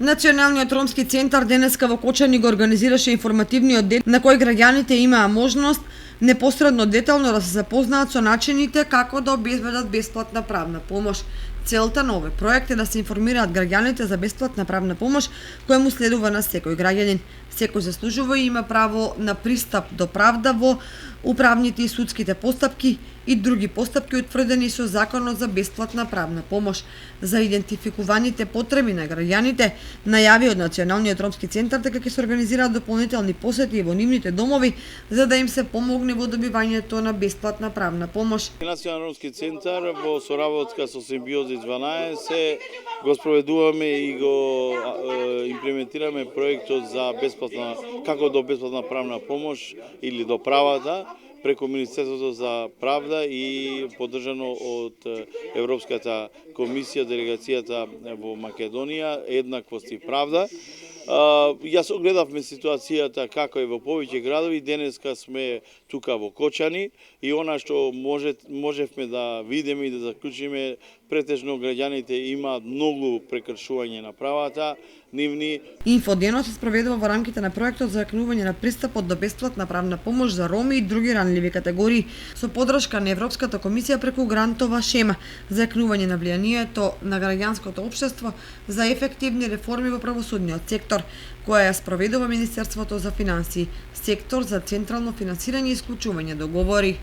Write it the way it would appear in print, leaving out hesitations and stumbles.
Националниот ромски центар денеска во Кочани го организираше информативниот ден на кој граѓаните имаа можност непосредно детално да се запознаат со начините како да обезбедат бесплатна правна помош. Целта на овој проект е да се информираат граѓаните за бесплатна правна помош која му следува на секој граѓанин. Секој заслужува и има право на пристап до правда во управните и судските постапки и други постапки утврдени со Законот за бесплатна правна помош. За идентификуваните потреби на граѓаните најави од Националниот ромски центар дека ќе се организираат дополнителни посети во нивните домови за да им се помогне во добивањето на бесплатна правна помош. Националниот ромски центар во соработка со Симбиози 12 го спроведуваме и го имплементираме проектот за бесплатна како до бесплатна правна помош или до правата преку Министерството за правда и поддржано од Европската комисија, делегацијата во Македонија, еднаквост и правда. Јас огледавме ситуацијата како е во повеќе градови, денеска сме тука во Кочани и она што можевме да видиме и да заклучиме, претежно граѓаните имаат многу прекршување на правата нивни. Инфоденот се спроведува во рамките на проектот за заканување на пристапот до бесплатна правна помош за роми и други ранливи категории со поддршка на Европската комисија преку грантова шема за заканување на влијанието на граѓанското општество за ефективни реформи во правосудниот сектор, која ја спроведува Министерството за финансии, сектор за централно финансирање и исклучување договори.